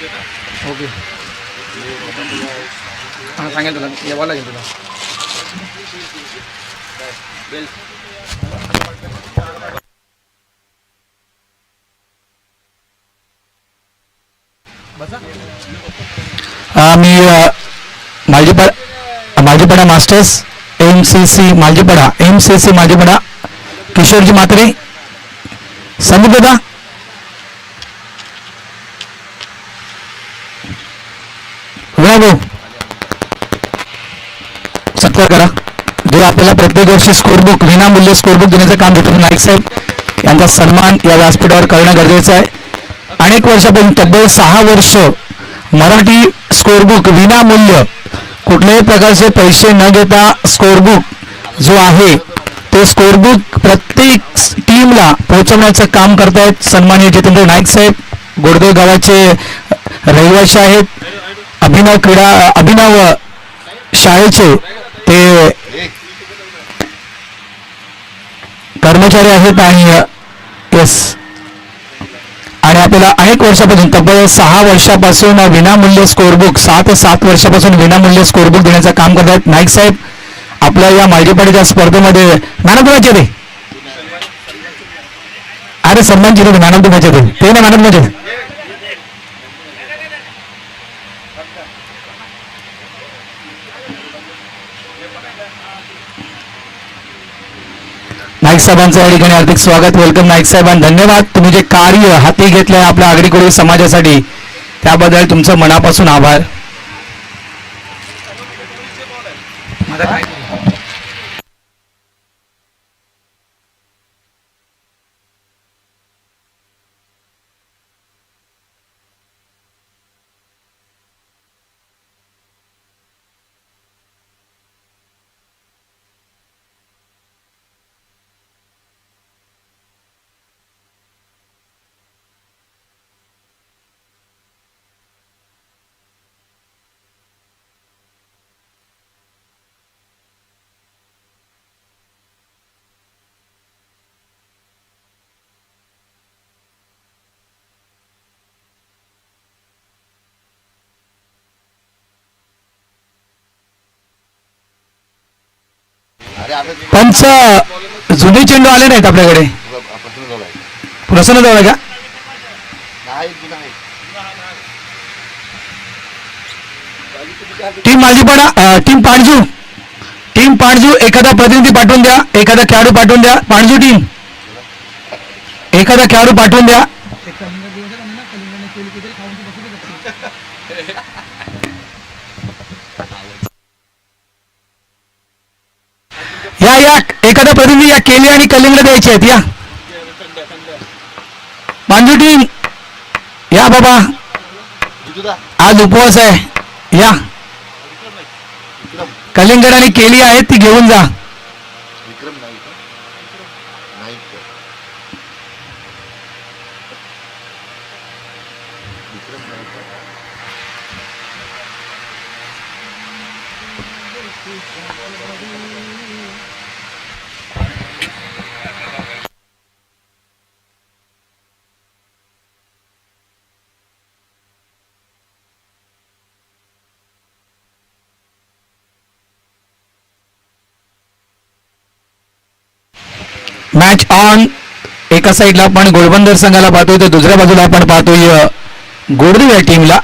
Okay हां सांगेल तुला यावं लागेल तुला मी मालजीपाडा मास्टर्स MCC मालजीपाडा किशोरजी म्हात्रे संदीप दादा भाऊ सत्कार करा. जो आपल्याला प्रत्येक वर्षी स्कोरबुक विनामूल्य स्कोरबुक देण्याचं काम घेतो नाईक साहेब यांचा सन्मान या व्यासपीठावर करणं गरजेचं आहे. अनेक वर्षापासून तब्बल 6 वर्ष मराठी स्कोरबुक विनामूल्य कुठल्याही प्रकारचे पैसे न घेता स्कोरबुक जो आहे ते स्कोरबुक प्रत्येक टीमला पोहोचवण्याचं काम करतायत सन्माननीय जितेंद्र नाईक साहेब गोडदेव गावाचे रहिवासी आहेत. अभिनव शाळेचे ते कर्मचारी आहेत आणि आणि आपल्याला अनेक वर्षापासून तब्बल 6 वर्षापासून विनामूल्य स्कोरबुक 6 ते 7 वर्षापासून विनामूल्य स्कोरबुक देण्याचं काम करतात नाईक साहेब. आपल्या या मालजीपाड्याच्या स्पर्धेमध्ये मॅनऑफ दे अरे सन्मान जिथे मॅनऑफ दे ते ना मॅनऑफ नाईक साहेबांचं या ठिकाणी हार्दिक स्वागत. वेलकम नाईक साहेबांना. धन्यवाद. तुम्ही जे कार्य हाती घेतलंय आपल्या आगरी समाजासाठी त्याबद्दल तुमचं मनापासून आभार. पंच जुने चेंडू आले नाहीत आपल्याकडे. प्रसन्न जाऊ का टीम मालजीपाडा टीम पाणजू एखादा प्रतिनिधी पाठवून द्या. एखादा खेळाडू पाठवून द्या. पाणजू टीम एखादा खेळाडू पाठवून द्या. या एखादा प्रतिनिधी या केली आणि कलिंगड द्यायचे आहेत. या पांजू टीम या बाबा आज उपवास आहे. या कलिंगड आणि केली आहेत ती घेऊन जा. Match on. एका साईडला आपण घोडबंदर संघाला पाहतोय तर दुसऱ्या बाजूला आपण पाहतोय गोडदेव या टीमला.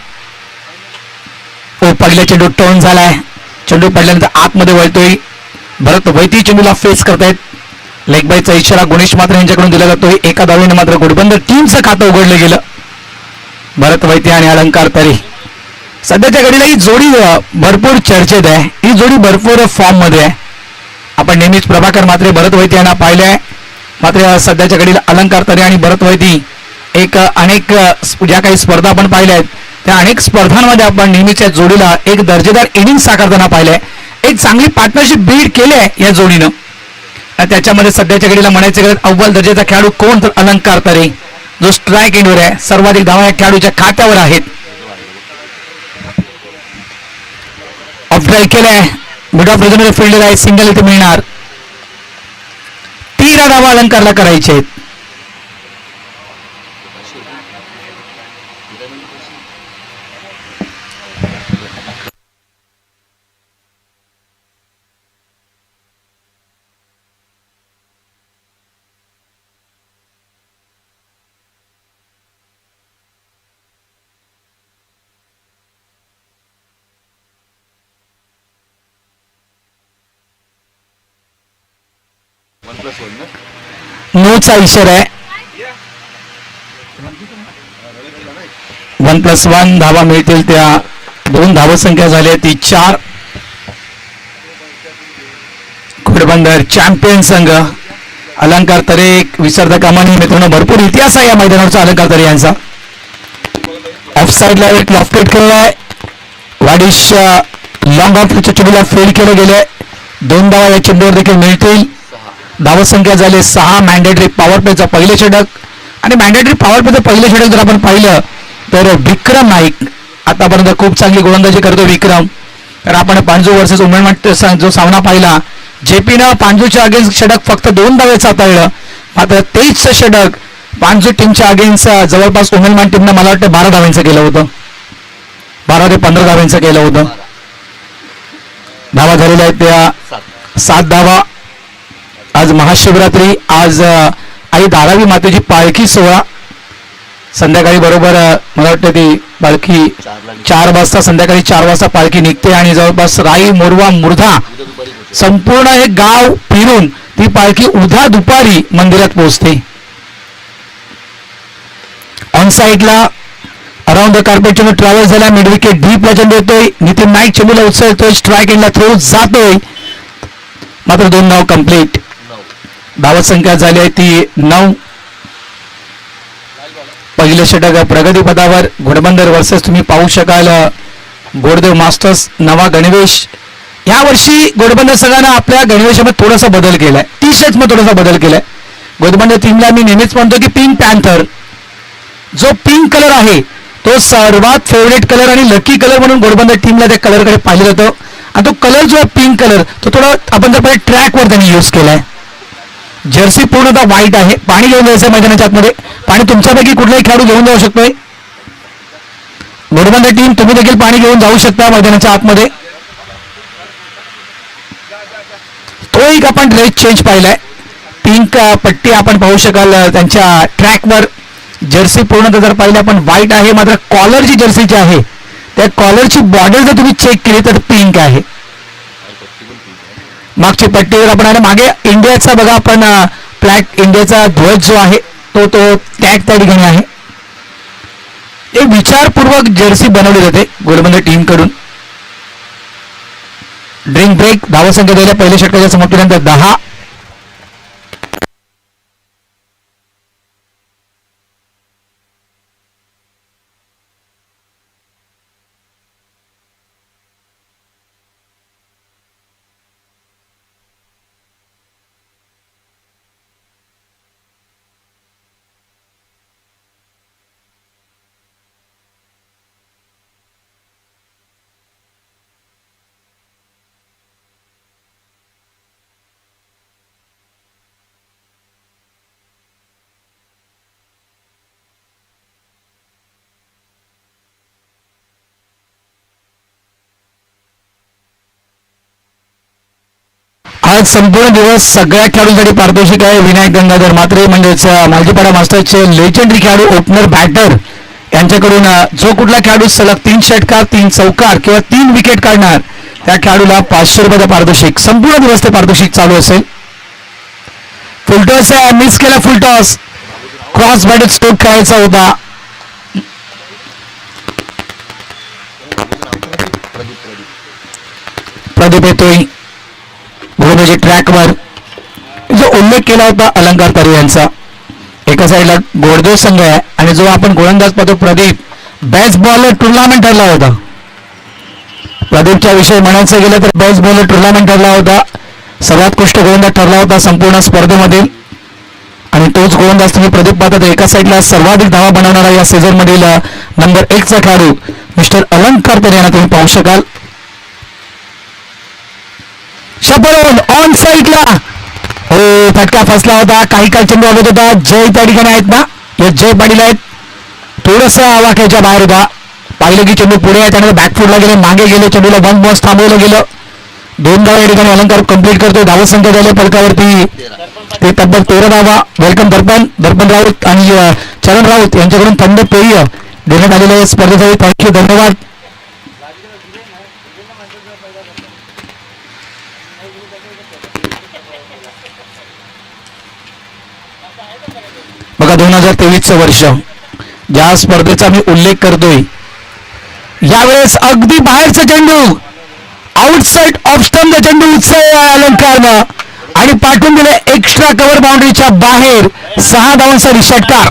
पहिला चेंडू टर्न झालाय. चेंडू पडल्यानंतर आतमध्ये वळतोय. भरत वैती चेंडूला फेस करतायत. लेग बायचा इशारा गुणेश मात्र यांच्याकडून दिला जातोय. एका धावेने मात्र घोडबंदर टीमचं खातं उघडलं गेलं. भरत वैती आणि अलंकार तरी सध्याच्या घडीला ही जोडी भरपूर चर्चेत आहे. ही जोडी भरपूर फॉर्म मध्ये आहे. आपण नेहमीच प्रभाकर मात्रे भरत वैती यांना पाहिलंय. मात्र सध्याच्या घडीला अलंकार तरी आणि भरत वैती अनेक ज्या काही स्पर्धा आपण पाहिल्या आहेत त्या अनेक स्पर्धांमध्ये आपण नेहमीच्या जोडीला एक दर्जेदार इनिंग साकारताना पाहिलंय. एक चांगली पार्टनरशिप बिल्ड केली आहे या जोडीनं. त्याच्यामध्ये सध्याच्या घडीला म्हणायचं गेलं अव्वल दर्जाचा खेळाडू कोण तर अलंकार तरी जो स्ट्राईक एंडवर आहे. सर्वाधिक धावा या खेळाडूच्या खात्यावर आहेत. ऑफ ड्राईव्ह केलाय. मिड ऑफ रिझनमध्ये फिल्डर आहे. सिंगल इथे मिळणार. 13 धावा अलंकारला करायचे आहेत. नोचा इशारा आहे. 1+1 धावा मिळतील त्या 2 धावसंख्या झाल्या ती 4. घोडबंदर चॅम्पियन संघ अलंकार तरे विसरता कामा नये. मित्रांनो भरपूर इतिहास आहे या मैदानावरचा अलंकार तरे यांचा. ऑफ साइडला एक लॉफ्टेड केलाय. वाडिश लॉंग ऑफ चेंडूला फेड केले गेले. 2 धावा या चेंडूवर देखील मिळतील. धावसंख्या झाली 6. मॅन्डेटरी पॉवर प्लेचा पहिले षटक आणि मॅन्डेटरी पॉवर प्लेचं पहिले षटक जर आपण पाहिलं तर विक्रम नाईक आतापर्यंत खूप चांगली गोलंदाजी करतो विक्रम. तर आपण पांजू वर्सेस उमेदवार जो सामना पाहिला जेपीनं पांजूच्या अगेन्स्ट षटक फक्त 2 धावेचं हाताळलं. मात्र तेच षटक पांजू टीमच्या अगेन्स्ट जवळपास उमेदवार टीमनं मला वाटतं 12 धाव्यांचं केलं होतं. 12 ते 15 धाव्यांचं केलं होतं. धावा झालेल्या आहेत त्या 7 धावा. आज महाशिवरात्री. आज आई धारावी मातेची पालखी सोहळा संध्याकाळी बरोबर मला वाटतं ती पालखी 4 वाजता संध्याकाळी 4 वाजता पालखी निघते आणि जवळपास राई मोरवा मुर्धा संपूर्ण हे गाव फिरून ती पालखी उद्या दुपारी मंदिरात पोहोचते. ऑन साईडला अराउंड द कार्पेट चेंडू ट्रॅव्हल झाला. मिड विकेट डीपला चेंडू येतोय. नितीन नाईक चेंडूला उचलतोय. स्ट्राईक एंडला थ्रो जातोय. मात्र 2 धाव कंप्लीट. धावसंख्या झाली आहे ती 9. पहिले षटक प्रगतीपथावर घोडबंदर वर्सेस तुम्ही पाहू शकाल गोडदेव मास्टर्स नवा गणवेश. या वर्षी घोडबंदर संघानं आपल्या गणवेशामध्ये थोडासा बदल केलाय. टी शर्ट्स मध्ये थोडासा बदल केलाय. घोडबंदर टीमला मी नेहमीच म्हणतो की पिंक पॅन्थर जो पिंक कलर आहे तो सर्वात फेवरेट कलर आणि लकी कलर म्हणून घोडबंदर टीमला त्या कलरकडे पाहिलं जातं. आणि तो कलर जो आहे पिंक कलर तो थोडा आपण जर पाहिजे ट्रॅकवर त्यांनी यूज केलाय. जर्सी पूर्णतः व्हाईट आहे. पाणी घेऊन जायचं मैदानाच्या आतमध्ये. पाणी तुमच्यापैकी कुठलाही खेळाडू घेऊन जाऊ शकतोय. घोडबंदर टीम तुम्ही देखील पाणी घेऊन जाऊ शकता मैदानाच्या आतमध्ये. तो एक आपण ड्रेस चेंज पाहिलाय. पिंक पट्टी आपण पाहू शकाल त्यांच्या ट्रॅकवर. जर्सी पूर्णतः जर पाहिलं आपण व्हाईट आहे. मात्र कॉलर जी जर्सीची आहे त्या कॉलरची बॉर्डर जर तुम्ही चेक केली तर पिंक आहे. मागची पट्टीवर आपण आले मागे इंडियाचा बघा आपण फ्लॅग इंडियाचा ध्वज जो आहे तो टॅग त्या ठिकाणी आहे. एक विचारपूर्वक जर्सी बनवली जाते घोडबंदर टीम कडून. Drink break. धावसंख्या दिल्या पहिल्या षटकाच्या समाप्तीनंतर 10. आज संपूर्ण दिवस सगळ्या खेळाडूंसाठी पारितोषिक आहे. विनायक गंगाधर म्हात्रे म्हणजेच मालजीपाडा मास्टर्सचे लेजेंडरी खेळाडू ओपनर बॅटर यांच्याकडून जो कुठला खेळाडू सलग 3 षटकार 3 चौकार किंवा 3 विकेट काढणार त्या खेळाडूला 500 रुपयाचं पारितोषिक. संपूर्ण दिवस ते पारितोषिक चालू असेल. फुलटॉस मिस केला. फुलटॉस क्रॉस बॅटेड स्ट्रोक खेळायचा होता. प्रदीप येतोय घोडबंदर ट्रॅकवर. जो उल्लेख केला होता अलंकार तरे यांचा. एका साईडला गोडदेव संघ आहे आणि जो आपण गोलंदाज पाहतो प्रदीप बेस्ट बॉलर टुर्नामेंट ठरला होता. प्रदीपच्या विषयी म्हणायचं गेलं तर बेस्ट बॉलर टुर्नामेंट ठरला होता. सर्वोत्कृष्ट गोलंदाज ठरला होता संपूर्ण स्पर्धेमधील. आणि तोच गोलंदाज तुम्ही प्रदीप पाहतात. एका साईडला सर्वाधिक धावा बनवणारा या सीझन मधील नंबर 1 चा खेळाडू मिस्टर अलंकार तरे यांना तुम्ही पाहू शकाल. शपरोन ऑन साईडला हो फटका फसला होता. काही काळ चेंडू आवत होता. जय त्या ठिकाणी आहेत ना. जय पाटील आहेत. थोडस आवाक्याच्या बाहेर होता. पाहिलं की चेंडू पुढे आहे, त्यानंतर बॅकफुटला गेले, मागे गेले, चेंडूला वन बॉस थांबवलं गेलं. 2 धावा या ठिकाणी अलंकार कंप्लीट करतो. धावसंख्या झाली फलकावरती ते तब्बल 13 धावा. वेलकम दर्पण राऊत आणि चरण राऊत यांच्याकडून थंड पेय देण्यात आलेलं आहे स्पर्धेसाठी. थँक्यू, धन्यवाद. बघा 2023चं वर्ष, ज्या स्पर्धेचा मी उल्लेख करतोय, यावेळेस अगदी बाहेरचा चेंडू, आउटसाइड ऑफ स्टंपचा चेंडू उत्सव अलंकारनं आणि पाठवून दिले एक्स्ट्रा कव्हर बाउंड्रीच्या बाहेर. 6 धावांचा षटकार.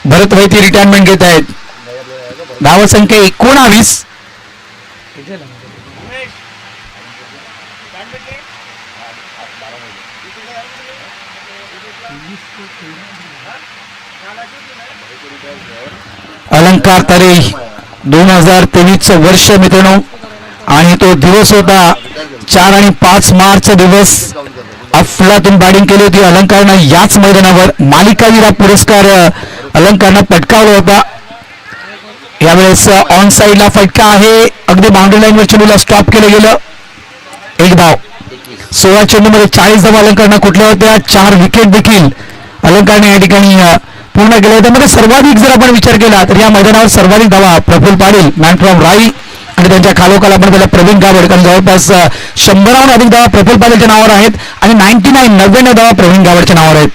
भरत वैती रिटायरमेंट घेत आहेत. धावसंख्या 19. अलंकार तरे 2023चं वर्ष मित्रांनो, आणि तो दिवस होता 4 आणि 5 मार्चचा दिवस. अफलातून बॅटिंग केली होती अलंकारनं याच मैदानावर. मालिकावीर पुरस्कार अलंकारनं पटकावला होता. यावेळेस ऑन साईडला फटका आहे. अगदी बाउंड्री लाईनवर चेंडूला स्टॉप केलं गेलं. 1 धाव. 16 चेंडूमध्ये 40 धावा अलंकारनं कुठल्या होत्या. 4 विकेट देखील अलंकारने या ठिकाणी पूर्ण केल्या. त्यामध्ये सर्वाधिक जर आपण विचार केला तर या मैदानावर सर्वाधिक धावा प्रफुल्ल पाटील, मॅन फ्रॉम राई, आणि त्यांच्या खालोखाल आपण त्याला प्रवीण गावड, कारण जवळपास 100हून अधिक धावा प्रफुल्ल पाटीलच्या नावावर आहेत आणि 99 धावा प्रवीण गावडच्या नावावर आहेत.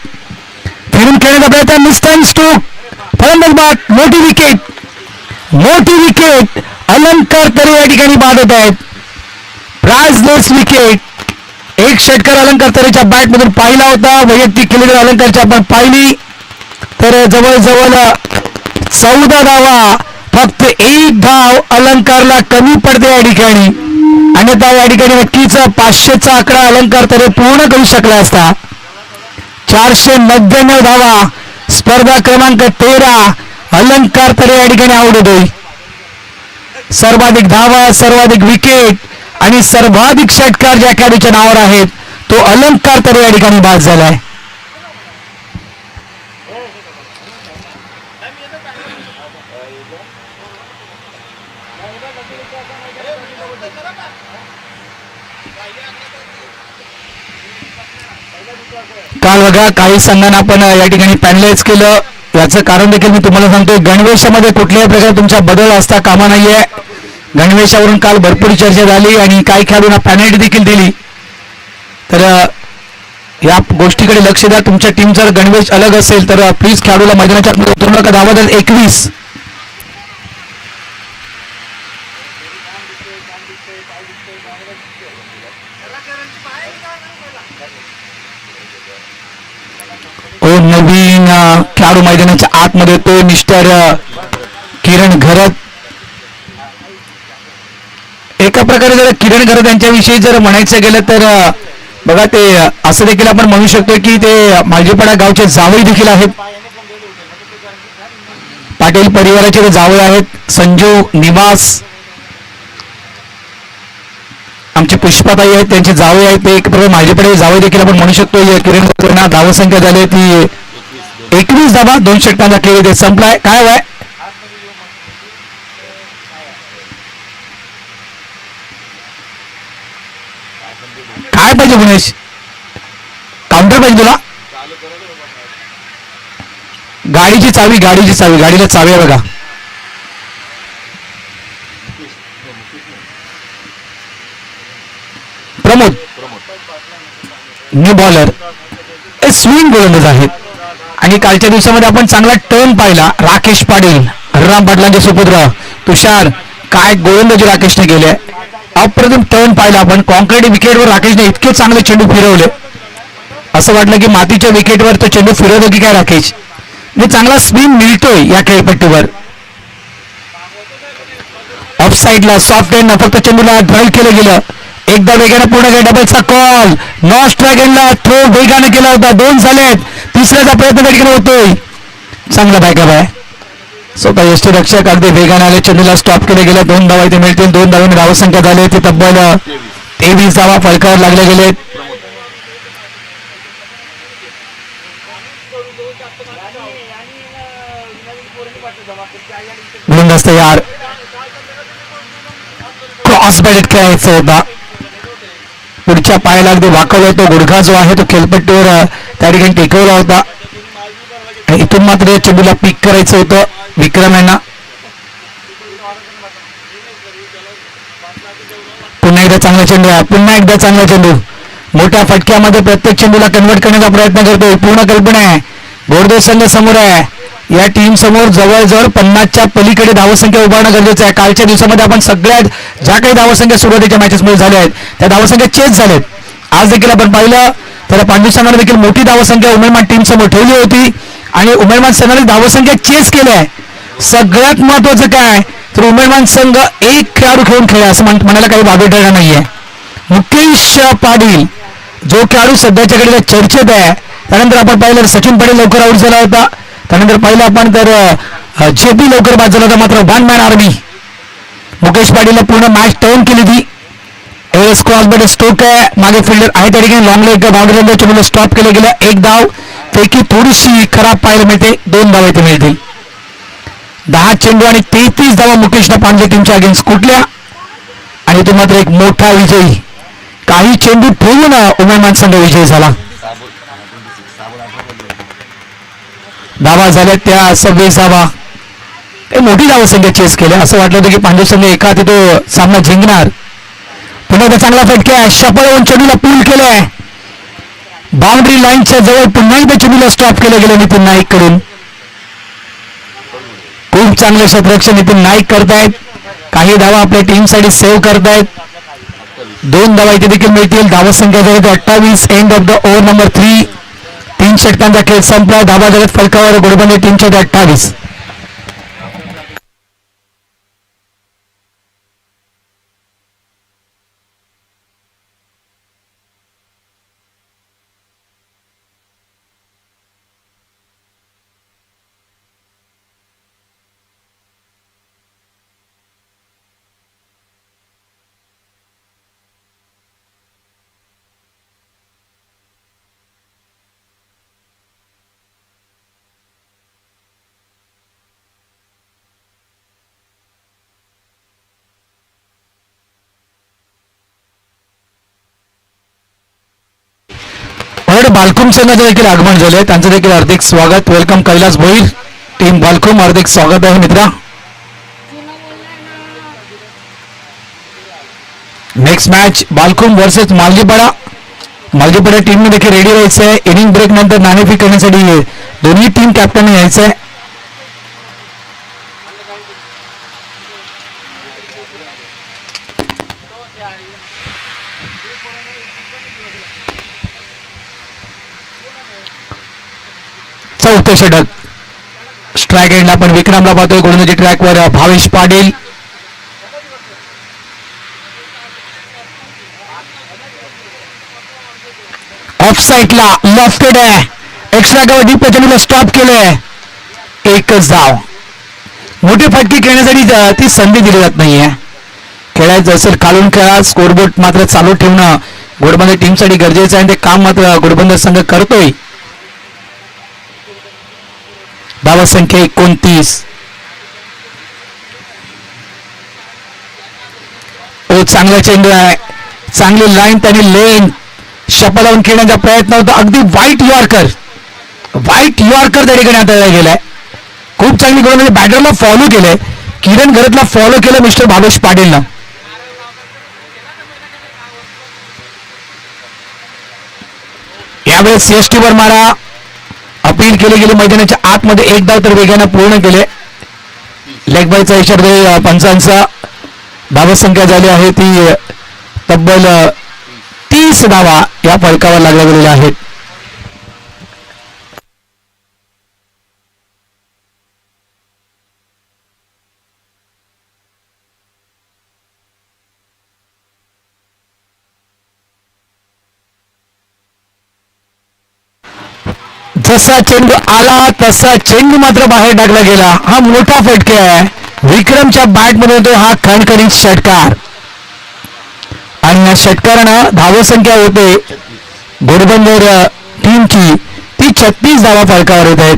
फिरून खेळण्याचा प्रयत्न, मिस्टन स्ट्रोक, फलंदाज बाद, मोठी विकेट अलंकार तरी या ठिकाणी बाद होत आहेत. Priceless wicket. एक षटकार अलंकार तरीच्या बॅटमधून पाहिला होता. वैयक्तिक केलेली अलंकारची आपण पाहिली तर जवळजवळ 14 धावा, फक्त 1 धाव अलंकारला कमी पडते या ठिकाणी. अन्यथा या ठिकाणी नक्कीच 500चा आकडा अलंकार तरी पूर्ण करू शकला असता. 499 धावा, स्पर्धा क्रमांक 13. अलंकार तरी या ठिकाणी आउट होतोय. सर्वाधिक धावा, सर्वाधिक विकेट आणि सर्वाधिक षटकार ज्या खेळाडूच्या नावावर आहेत तो अलंकार तरी या ठिकाणी बाद झालाय. काल बघा काही संघांना आपण या ठिकाणी पॅनलाइज केलं. याचं कारण देखील मी तुम्हाला सांगतो. गणवेशामध्ये कुठल्याही प्रकारे तुमचा बदल असता कामा नाहीये. गणवेशावरून काल भरपूर चर्चा झाली आणि काही खेळाडूंना पॅनल्टी देखील दिली. तर या गोष्टीकडे लक्ष द्या. तुमच्या टीम जर गणवेश अलग असेल तर प्लीज खेळाडूला मैदानाच्या आतमध्ये उतरू नका. धावा 21. नवीन खेळाडू मैदानाच्या आतमध्ये तो मिस्टर किरण घरत. एका प्रकारे जर किरण घरत यांच्याविषयी जर म्हणायचं गेलं तर बघा ते असं देखील आपण म्हणू शकतो की ते मालजीपाडा गावचे जावई देखील आहेत. पाटील परिवाराचे ते जावई आहेत. संजू निवास आमचे पुष्पाताई आहेत, त्यांचे जावई आहेत. ते एक प्रकारे मालजीपाडा जावई देखील आपण म्हणू शकतो. किरण घरतना धावसंख्या झाली ती 21 धावा, 2 षटकांचा खेळ ते संपलाय. काय वय काय पाहिजे गुणेश? काउंटर पाहिजे तुला? गाडीची चावी, गाडीला चावी आहे बघा. प्रमोद न्यू बॉलर, स्विंग गोलंदाज आहेत. आणि कालच्या दिवसामध्ये आपण चांगला टर्न पाहिला. राकेश पाटील, हरराम पाटलांचे सुपुत्र तुषार, काय गोलंदाजी राकेशने केले. अप्रतिम टर्न पाहिला आपण. कॉन्क्रीट विकेटवर राकेशने इतके चांगले चेंडू फिरवले, असं वाटलं की मातीच्या विकेटवर तो चेंडू फिरवतो की काय राकेश. म्हणजे चांगला स्पिन मिळतोय या खेळपट्टीवर. ऑफ साईडला सॉफ्ट एंड फक्त चेंडूला ड्राईव्ह केलं गेलं. एकदा वेगाने पूर्ण केला, डबलचा कॉल, नॉट स्ट्राईक एंडला थ्रो वेगाने केला होता, 2 झालेत, तिसऱ्याचा प्रयत्न त्या ठिकाणी होतोय, चांगला बॅकअप आहे. स्वतः यष्टीरक्षक अगदी वेगाने आले, चेंडूला स्टॉप केले गेले, 2 धावा इथे मिळतील, 2 धावांनी धावसंख्या झाली ती तब्बल 23 धावा फलकावर लागले गेलेत. बिंदास्त यार, क्रॉस बॅट खेळायचा होता, पुढच्या पायाला अगदी वाकवला होतो, गुडघा जो आहे तो खेळपट्टीवर त्या ठिकाणी टेकवला होता. इथून मात्र चेंडूला पिक करायचं होतं विक्रम यांना. पुन्हा एकदा चांगला चेंडू आहे, पुन्हा एकदा चांगला चेंडू, मोठ्या फटक्यामध्ये प्रत्येक चेंडूला कन्वर्ट करण्याचा प्रयत्न करतोय. पूर्ण कल्पना आहे, गोरदे संघ समोर आहे, या टीम समोर जवळजवळ 50च्या पलीकडे धावसंख्या उभारणं गरजेचं आहे. कालच्या दिवसामध्ये आपण सगळ्यात ज्या काही धावसंख्या सुरुवातीच्या मॅचेसमध्ये झाल्या आहेत त्या धावसंख्या चेस झाल्यात. आज देखील आपण पाहिलं तर पांडू संघाने देखील मोठी धावसंख्या उमेदवार टीम समोर ठेवली होती आणि उमेदवार संघाने धावसंख्या चेस केल्या आहे. सगळ्यात महत्वाचं काय तर उमेदवार संघ एक खेळाडू खेळून खेळला असं म्हणायला काही बाबी ठरणार नाहीये. मुकेश पाटील जो खेळाडू सध्याच्याकडे चर्चेत आहे, त्यानंतर आपण पाहिलं सचिन पाटील लवकर आउट झाला होता, त्यानंतर पाहिलं आपण तर जेपी लवकर बाद झाला होता, मात्र 1 मॅन आर्मी मुकेश पाटीलला पूर्ण मॅच टर्न केली ती. एस क्रॉस बॅट स्ट्रोक आहे, मागे फिल्डर आहे त्या ठिकाणी, लॉंग लेग बाउंड्री चेंडूला स्टॉप केलं गेलं, 1 धाव पैकी थोडीशी खराब पाहायला मिळते, 2 धावा इथे मिळतील. 10 चेंडू आणि 33 धावा मुकेशनं पांढरे टीमच्या अगेन्स्ट कुठल्या, आणि तो मात्र एक मोठा विजयी, काही चेंडू ठेवून उमेदवार संघ विजयी झाला. धावा झाल्या त्या 26 धावा, मोठी धावसंख्या चेस केल्या, असं वाटलं होतं की पांडू संघ एका तो सामना जिंकणार. पुन्हा एकदा चांगला फटका, शपळवून चेंडूला पूल केलंय, बाउंड्री लाईनच्या जवळ पुन्हा एकदा चेंडूला स्टॉप केलं गेलं नितीन नाईक कडून. खूप चांगलं क्षेत्ररक्षण नितीन नाईक करतायत, काही धावा आपल्या टीमसाठी सेव्ह करतायत, 2 धावा इथे देखील मिळतील. धावसंख्या झाली 28, end of the over number 3. 3 षटकांचा खेळ संपला, धावा जगत फलकावर घोडबंदर टीमच्या 28. बालकुम संघाचं देखील आगमन झालंय, त्यांचं देखील हार्दिक स्वागत. वेलकम कैलास भोईर, टीम बालकुम, हार्दिक स्वागत आहे मित्रा. Next match Balkum versus Maljipada. Maljipada टीमने देखील रेडी राहायचं आहे. इनिंग ब्रेक नंतर नाणेफेक करण्यासाठी दोन्ही टीम कॅप्टनने यायचं आहे. चौथं षटक, स्ट्राईक एंडला आपण विक्रमला पाहतोय, गोलंदाजी ट्रॅकवर भावेश पाटील. ऑफ साईडला लॉफ्टेड आहे, एक्स्ट्रा कव्हर डीप चेंडूला स्टॉप केलंय, 1च धाव. मोठी फटकी खेळण्यासाठी ती संधी दिली जात नाहीये. खेळायचं असेल खालून खेळा, स्कोरबोर्ड मात्र चालू ठेवणं घोडबंदर टीमसाठी गरजेचं आहे, ते काम मात्र घोडबंदर संघ करतोय. धावसंख्या 29. चांगला चेंडू आहे, चांगली लाईन त्यांनी लेन शपल लावून खेळण्याचा प्रयत्न होता, अगदी व्हाईट यॉर्कर त्या ठिकाणी हाताळला गेलाय. खूप चांगली गोल म्हणजे बॅटरला फॉलो केलंय, किरण घरतला फॉलो केलं मिस्टर भावेश पाटीलनं. यावेळेस सीएसटी वर मारा अपील केली गेली, मैदानाच्या आतमध्ये 1 धाव तर वेगाने पूर्ण केले. लेग बायचा इशारा पंचांचा. धावसंख्या झाली आहे ती तब्बल 30 धावा या फलकावर लागल्या गेलेल्या आहेत. जसा चेंडू आला तसा चेंडू मात्र बाहेर टाकला गेला. हा मोठा फटका आहे. विक्रमच्या बॅटमध्ये होतो हा खणखणीत षटकार आणि या षटकारानं धावसंख्या होते घोडबंदर टीमची ती 36 धावा फलकावर होत आहेत.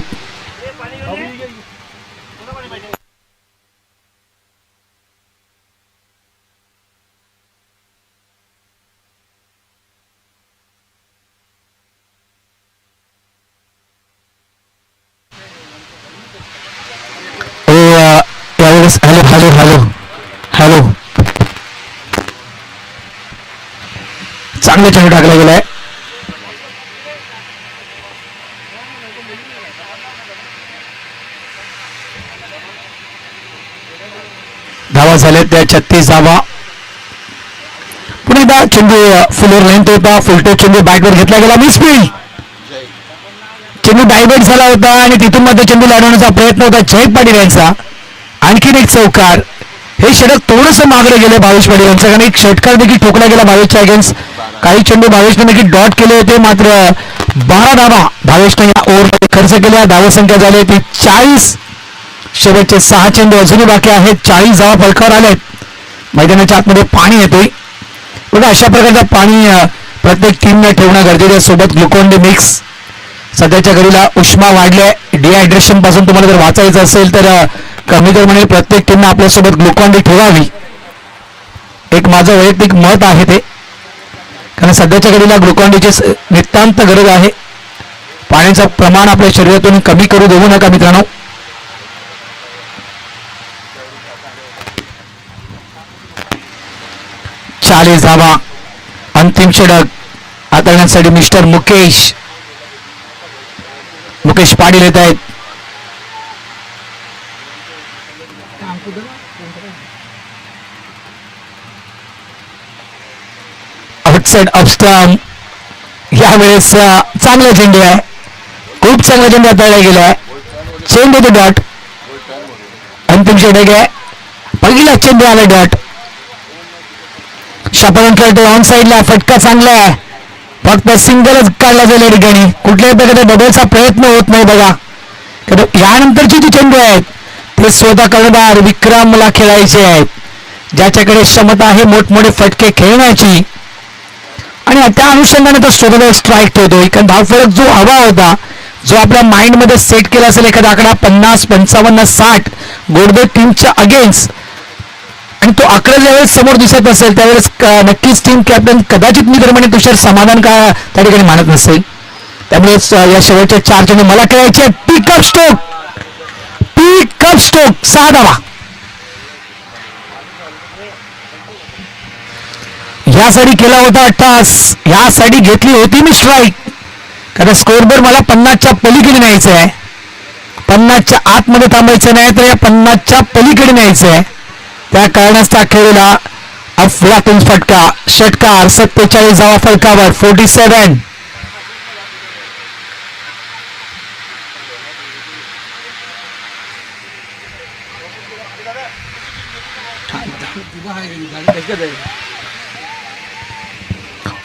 यावेळेस हॅलो हॅलो हॅलो हॅलो चांगला चेंडू टाकला गेलाय. धावा झाल्या त्या 36 धावा. पुन्हा एकदा चेंडू फुलर लेंथ होता. फुलटो चेंडू बॅटवर घेतला गेला. मिसफील्ड. चेंडू डायव्हर्ट झाला होता आणि तिथून मध्ये चेंडू लावण्याचा प्रयत्न होता जय पाटील यांचा. आणखीन एक चौकार. हे षटक थोडंसं मागलं गेलं भावेश पाटील यांचं कारण एक षटकार देखील ठोकला गेला भावेशच्या अगेन्स्ट. काही चेंडू भावेशने देखील डॉट केले होते मात्र 12 धावा भावेशने या ओव्हरमध्ये खर्च केल्या. धावसंख्या झाली ती 40. शेवटचे 6 चेंडू अजूनही बाकी आहेत. 40 धावा फलकावर आलेत. मैदानाच्या आतमध्ये पाणी येते बघा. अशा प्रकारचं पाणी प्रत्येक टीमने ठेवणं गरजेचं आहे. सोबत ग्लुकॉन डी मिक्स. सध्याच्या घडीला उष्मा वाढल्या. डिहायड्रेशन पासून तुम्हाला जर वाचायचं असेल तर कमी तर म्हणजे प्रत्येक टीमने आपल्यासोबत ग्लुकॉन डी ठेवावी. एक माझं वैयक्तिक मत आहे ते कारण सध्याच्या घडीला ग्लुकॉन डीची नितांत गरज आहे. पाण्याचं प्रमाण आपल्या शरीरातून कमी करू देऊ नका मित्रांनो. चाळीस धावा. अंतिम षटक हाताळण्यासाठी मिस्टर मुकेश पाटील येत आहेत. आउटसाइड ऑफस्टम. यावेळेस चांगला चेंडू आहे. खूप चांगला चेंडू हाताळला गेलाय. चेंडू तो डॉट. अंतिम षटक आहे. पहिला चेंडू आला डॉट. शापरण खेळतो ऑन साईडला. फटका चांगला आहे. फक्त सिंगलच काढला जाईल या ठिकाणी. कुठल्याही प्रकारचा डबलचा प्रयत्न होत नाही बघा. यानंतरची जी चेंडू आहेत ते स्वतः कर्णधार विक्रमला खेळायचे आहेत ज्याच्याकडे क्षमता आहे मोठमोठे फटके खेळण्याची आणि त्या अनुषंगाने तो स्वतः स्ट्राईक ठेवतो. कारण धावफलक जो हवा होता जो आपल्या माइंडमध्ये सेट केला असेल एखादा आकडा 50, 55, 60 गोडबोट टीमच्या अगेन्स्ट आणि तो आकडा ज्यावेळेस समोर दिसत असेल त्यावेळेस नक्कीच टीम कॅप्टन कदाचित मी तर म्हणे तुषार समाधान का त्या ठिकाणी मानत नसेल. त्यामुळे या शेवटच्या 4 चेंडू मला खेळायचे. पिकअप स्ट्रोक 6 धावा. यासाठी केला होता टॉस. यासाठी घेतली होती मी स्ट्राईक कारण स्कोरबोर्ड मला 50च्या पलीकडे न्यायचं आहे. 50च्या आतमध्ये थांबायचं नाही तर या 50च्या पलीकडे न्यायचं आहे. त्या कारणाचा खेळला अफलातून फटका. षटकार 47 धावा फलकावर. 47.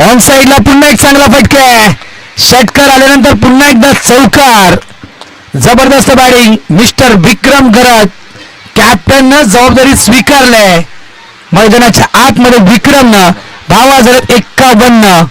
ऑन साईडला पुन्हा एक चांगला फटका आहे. षटकार आल्यानंतर पुन्हा एकदा चौकार. जबरदस्त बॅटिंग. मिस्टर विक्रम गरज कॅप्टननं जबाबदारी स्वीकारली. मैदानाच्या आतमध्ये विक्रमनं धावा झाल्यात 51.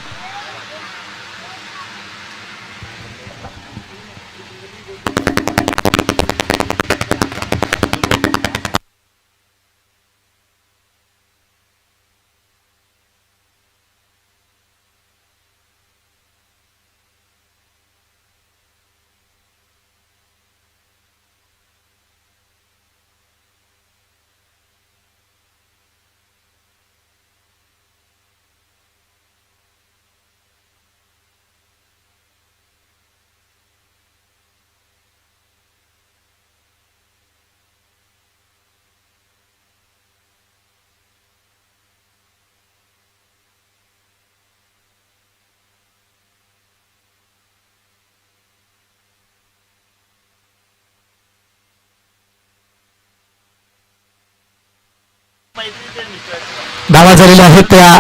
धावा झालेल्या आहेत त्या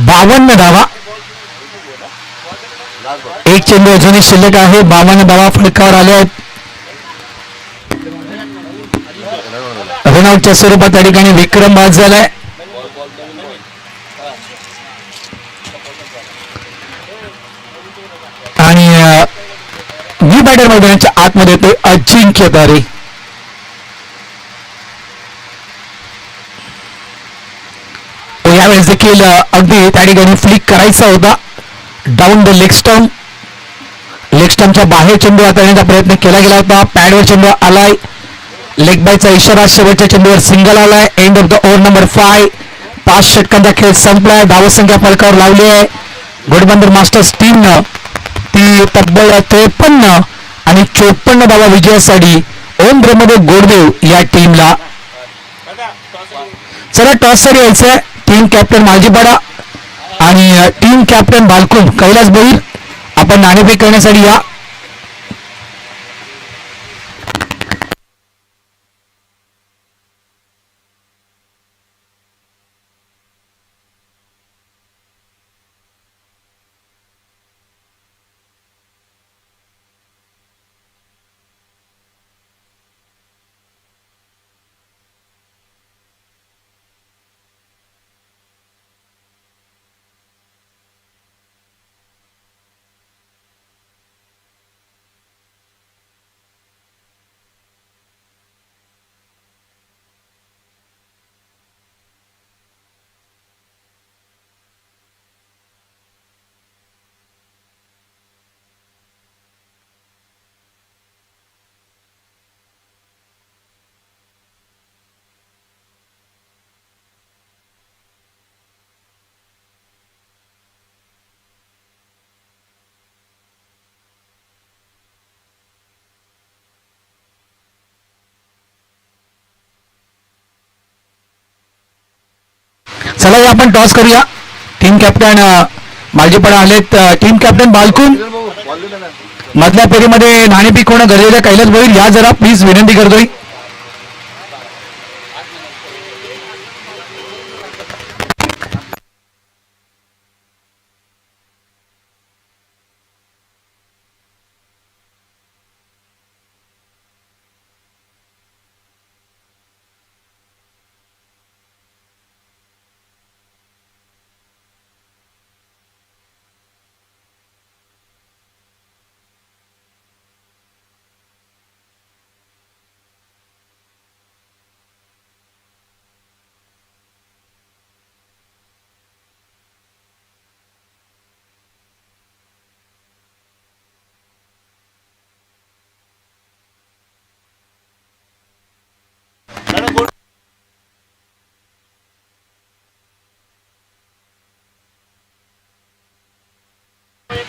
52 धावा. एक चेंडू अजूनही शिल्लक आहे. बाबाने बाबा फडकावर आले आहेत. रनआउटच्या स्वरूपात त्या ठिकाणी विक्रम बाद झालाय. आणि न्यू बॅटर मैदानाच्या आतमध्ये ते अजिंक्य तारे. यावेळेस देखील अगदी त्या ठिकाणी फ्लिक करायचा होता down the leg stump. Leg स्टंपच्या बाहेर चेंडू हाताळण्याचा प्रयत्न केला गेला होता. पॅडवर चेंडू आलाय. लेग बायचा इशारा. शेवटच्या चेंडूवर सिंगल आलाय. End of the over number 5. 5 षटकांचा खेळ संपलाय. धावसंख्या फलकावर लावली आहे. घोडबंदर मास्टर्स टीमनं ती तब्बल 53 आणि 54 धावा विजयासाठी ओम प्रमोद गोडदेव या टीमला. चला टॉसवर यायचंय. टीम कॅप्टन मालजीपाडा आणि टीम कॅप्टन बालकुम कैलास भोईर, आपण नाणेफेक करण्यासाठी या. चला आपण टॉस करूया. टीम कॅप्टन मालजीपाडा आलेत. टीम कॅप्टन बालकुम, मधल्या फेरीमध्ये नाणेफेक होणं गरजेचं. कैलास भोईर या जरा प्लीज, विनंती करतोय.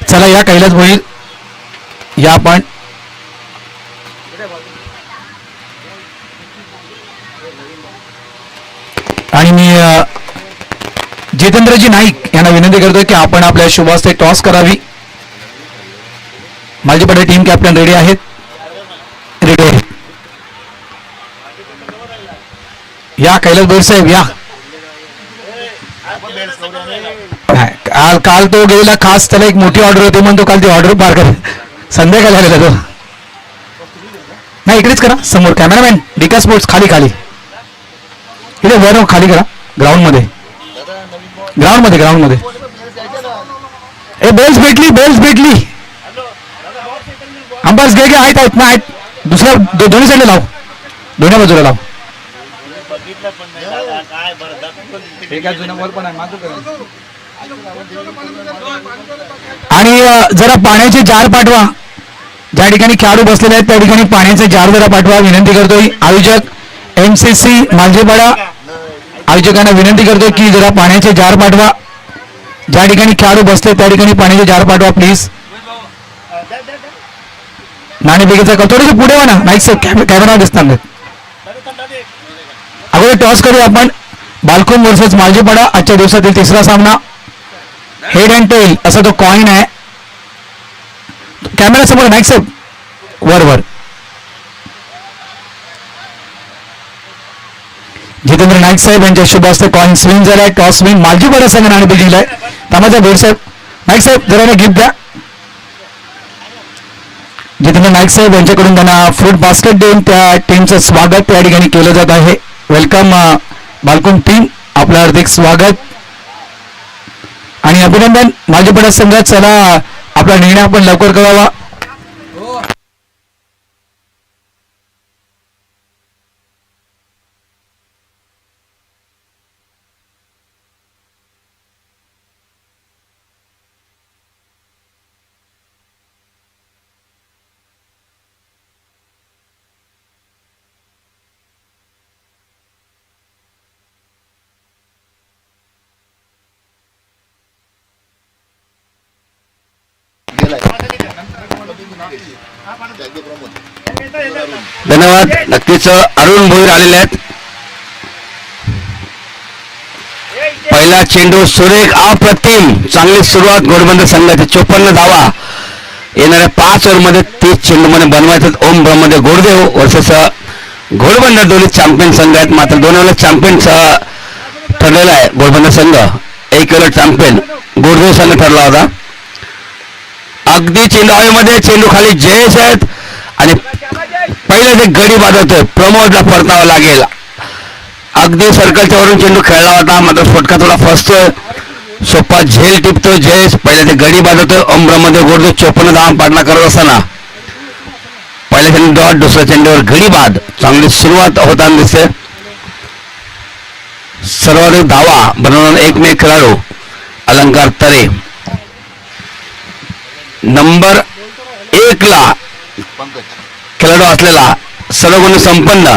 चला या कैलास भोईर या आपण. आणि मी जितेंद्रजी नाईक यांना विनंती करतोय की आपण आपल्या शुभास्ते टॉस करावी. माझ्याकडे टीम कॅप्टन रेडी आहेत. रेडी आहे या कैलास भोईर साहेब या. काल तो गेलेला खास, त्याला एक मोठी ऑर्डर होती म्हणून तो काल ती ऑर्डर पार कर संध्याकाळी आलेला तो. नाही इकडेच करा समोर. कॅमेरामॅन डिका स्पोर्ट्स खाली खाली इथे वर खाली करा. ग्राउंड मध्ये ए बेल्स भेटली अंबार्स घे आहेत ना आहेत. दुसऱ्या दोन्ही साईडला लाव, दोन्ही बाजूला लाव. आणि जरा पाण्याचे जार पाठवा. ज्या ठिकाणी खेळाडू बसलेले आहेत त्या ठिकाणी पाण्याचे जार जरा पाठवा, विनंती करतोय. आयोजक MCC मालजीपाडा आयोजकांना विनंती करतोय की जरा पाण्याचे जार पाठवा. ज्या ठिकाणी खेळाडू बसले त्या ठिकाणी पाण्याचे जार पाठवा प्लीज. नाणेफेकीचा कल थोडेसे पुढे वा ना, नाही सर कॅमेरा दिसतात. अगोदर टॉस करूया आपण. बालकुम वर्सेस मालजीपाडा आजच्या दिवसातील तिसरा सामना. हेड अँड टेल असा तो कॉइन आहे. कॅमेरा समोर नाईक साहेब वर. जितेंद्र नाईक साहेब यांच्या शुभ हस्ते कॉइन स्विंग झालाय. टॉस स्विंग मालजीपाडा संघ नाणेफेक जिंकलाय. तामाचा भोईर साहेब, नाईक साहेब जरा गिफ्ट द्या. जितेंद्र नाईक साहेब यांच्याकडून त्यांना फ्रूट बास्केट देऊन त्या टीमचं स्वागत त्या ठिकाणी केलं जात आहे. वेलकम बालकुंड टीम, आपलं हार्दिक स्वागत आणि अभिनंदन. माझ्या संघात चला आपला निर्णय आपण लवकर करावा. धन्यवाद. नक्कीच अरुण भोईर आलेले आहेत. पहिला चेंडू सुरेख अप्रतिम, चांगली सुरुवात घोडबंदर संघाची. 54 धावा येणाऱ्या 5 ओव्हरमध्ये 30 चेंडूमध्ये बनवायचं. ओम ब्रह्मदेव गोडदेव वर्सेस घोडबंदर, दोन्ही चॅम्पियन संघ आहेत. मात्र 2 वेळेला चॅम्पियन ठरलेला आहे घोडबंदर संघ. 1 वेळेला चॅम्पियन गोडदेव संघ ठरला होता. अगदी चेंडू हवेमध्ये, चेंडू खाली जयेश आहेत आणि पहिले ते गडी बांधतोय. प्रमोदला परतावा लागेल. अगदी सर्कलच्या वरून चेंडू खेळला होता, मात्र फटका थोडा फसतोय. सोपा झेल टिपतोय जयेश. पहिले ते गडी बांधतोय. ओम ब्रह्मदेव गोडदेव 54 धावा पाठला करत असताना पहिल्या चेंडू डॉट, दुसऱ्या चेंडूवर गडी बाद. चांगली सुरुवात होताना दिसते. सर्वाधिक धावा बनवणारा एकमेव खेळाडू अलंकार तरे. नंबर 1 ला खेळाडू असलेला सर्वगुण संपन्न,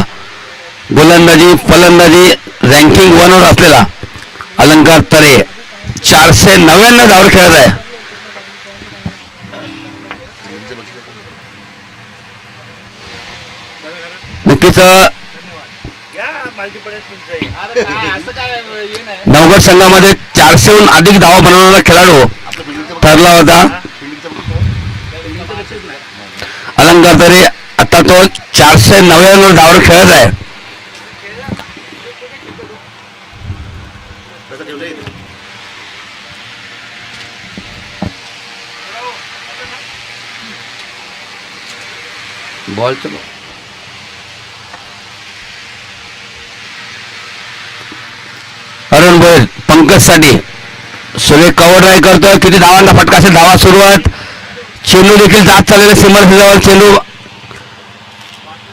गोलंदाजी फलंदाजी रँकिंग 1 वर असलेला अलंकार तरे 499 धावा खेळत आहे. नक्कीच नवगड संघामध्ये 400हून अधिक धावा बनवणारा खेळाडू ठरला होता अलंकार तरे. आता तो 499 धावावर खेळत आहे. बॉलचं अरुण भोईर पंकज साठी सुरेख कव्हर ड्राईव्ह करतोय. किती धावांना फटका असेल. धावा सुरुवात. चेंडू देखील जात चाललेला सीमारेषेजवळ. चेंडू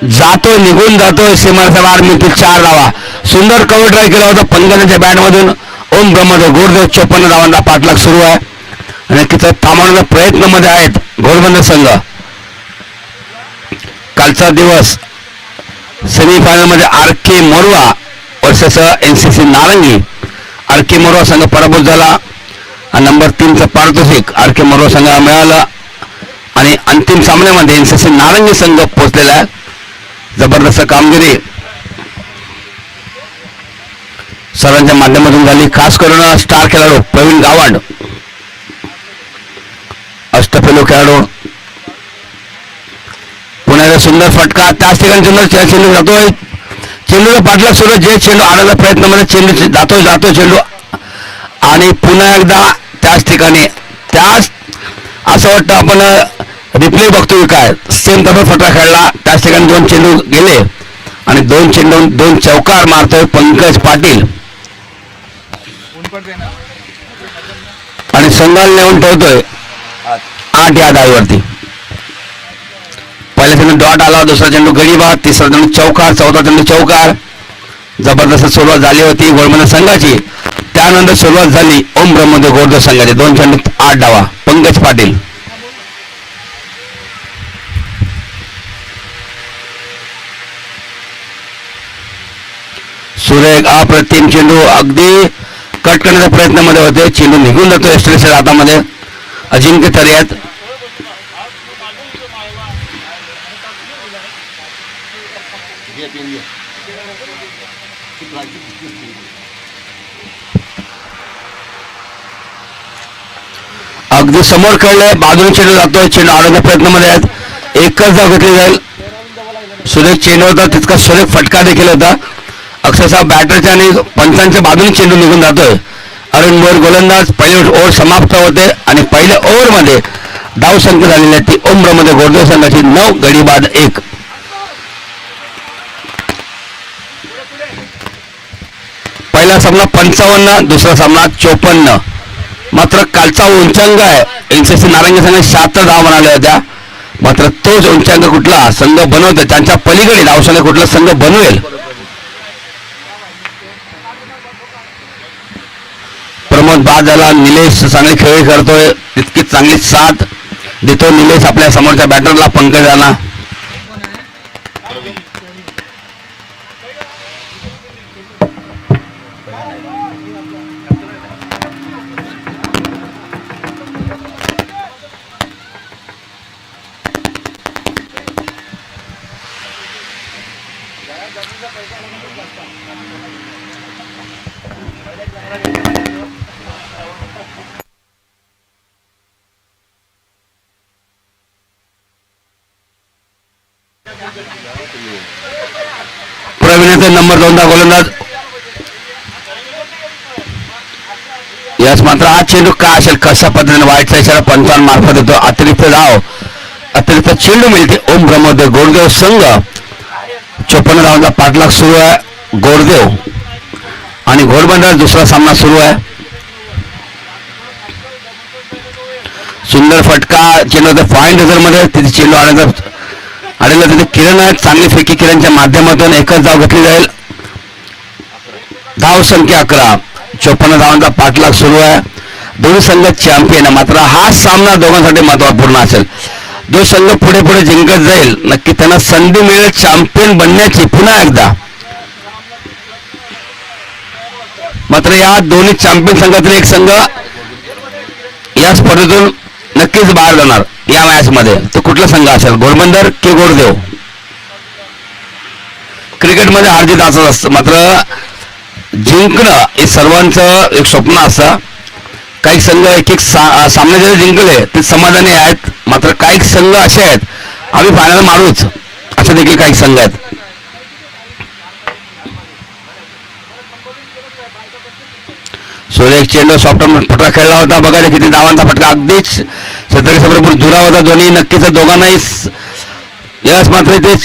जातोय, निघून जातोय सीमारेषा बाहेर. मिळतील 4 धावा. सुंदर कव्हर ड्राईव्ह केला होता पंकजांच्या बॅटमधून. ओम ब्रह्मदेव गोडदेव 54 धावांचा पाठलाग सुरू आहे आणि तिथं थांबवण्याच्या प्रयत्नामध्ये आहेत घोडबंदर संघ. कालचा दिवस सेमीफायनलमध्ये आर.के. मोरवा वर्सेस NCC नारंगी. आर.के. मोरवा संघ पराभूत झाला आणि नंबर 3चं पारितोषिक आर.के. मोरवा संघाला मिळालं आणि अंतिम सामन्यामध्ये NCC नारंगी संघ पोहोचलेला आहे. जबरदस्त कामगिरी सर्वांच्या माध्यमातून झाली. खास करून स्टार खेळाडू प्रवीण गावंड, अष्टपैलू खेळाडू. पुण्याला सुंदर फटका. त्याच ठिकाणी सुंदर चेंडू जातोय. चेंडूला पाठलाग सुरू. जे चेंडू आणायचा प्रयत्नामध्ये चेंडू जातोय चेंडू आणि पुन्हा एकदा त्याच ठिकाणी त्याच असं वाटतं आपण रिप्ले बघतोय काय. सेम तसा फटका खेळला. त्याच ठिकाणी 2 चेंडू गेले आणि 2 चेंडू 2 चौकार मारतोय पंकज पाटील आणि संघाला नेऊन ठेवतोय 8 या धावेवरती. पहिल्या चेंडू डॉट आला, दुसरा चेंडू गडी बाद, तिसरा चेंडू चौकार, चौथा चेंडू चौकार. जबरदस्त सुरुवात झाली होती घोडबंदर संघाची. त्यानंतर सुरुवात झाली ओम ब्रह्मदेव गोडदेव संघाची. 2 चेंडू 8 धावा. पंकज पाटील सुरेख अप्रतिम चेंडू अगदी कट करण्याच्या प्रयत्नामध्ये होते. चेंडू निघून जातो एस्ट्रेसच्या हातामध्ये. अजिंक्य तरे आहेत. अगदी समोर खेळले. बाजूने चेंडू जातोय. चेंडू आडवण्याच्या प्रयत्नामध्ये आहेत. एकच धाव घेतली जाईल. सुरेख चेंडू होता तितका सुरेख फटका देखील होता. अक्षरशः बॅटरच्या आणि पंचांच्या बाजूने चेंडू निघून जातोय. अरुण भोईर गोलंदाज. पहिले ओव्हर समाप्त होते आणि पहिल्या ओव्हरमध्ये धावसंख्या झालेली आहे ती ओमब्रह्मदेव गोडदेव संघाची 9 गडी बाद 1. पहिला सामना 55, दुसरा सामना 54. मात्र कालचा उंचांक आहे एनसीसी नारंगी संघ 76 धावा बनवल्या होत्या. मात्र तोच उंचांक कुठला संघ बनवतो त्यांच्या पलीकडे धावसंख्या कुठला संघ बनवेल. प्रमोद बाद झाला. निलेश चांगली खेळी करतोय, तितकी चांगली साथ देतो निलेश आपल्या समोरच्या बॅटरला पंकजांना. प्रवीण नंबर 2 गोलंदाज. यास मात्र हा चेंडू काय असेल, कशा पद्धतीने वाईटचा इशारा पंचांमार्फत येतो. अतिरिक्त धाव, अतिरिक्त चेंडू मिळते ओम ब्रह्मदेव गोडदेव संघ. 54 धावांचा पाठलाग सुरू आहे गोडदेव आणि घोडबंदर. दुसरा सामना सुरू आहे. सुंदर फटका चेंडू पॉइंट मध्ये तिथे चेंडू आलेला तिथे किरण आहे. चांगली फेकी किरणच्या माध्यमातून एकच धाव घेतली जाईल. धाव संख्या 11. 54 धावांचा पाठलाग सुरू आहे. दोन्ही संघ चॅम्पियन आहे. मात्र हा सामना दोघांसाठी महत्वपूर्ण असेल. जो संघ पुढे पुढे जिंकत जाईल नक्की त्यांना संधी मिळेल चॅम्पियन बनण्याची पुन्हा एकदा. मात्र या दोन्ही चॅम्पियन संघातील एक संघ या स्पर्धेतून नक्कीच बाहेर जाणार या मॅच मध्ये. तो कुठला संघ असेल, घोडबंदर की गोडदेव. क्रिकेटमध्ये हारजीत असंच असतं. मात्र जिंकणं हे सर्वांचं एक स्वप्न असतं. काही संघ एक एक सामने जरी जिंकले ते समाधानी आहेत. मात्र काही संघ असे आहेत आम्ही फायनल मारूच असे देखील काही संघ आहेत. सूर्य चेंडू सॉफ्ट फटका खेळला होता. बघा किती धावांचा फटका, अगदीच शतकीसमोर दुरा होता. दोन्ही नक्कीच दोघांनाही यश. मात्र ते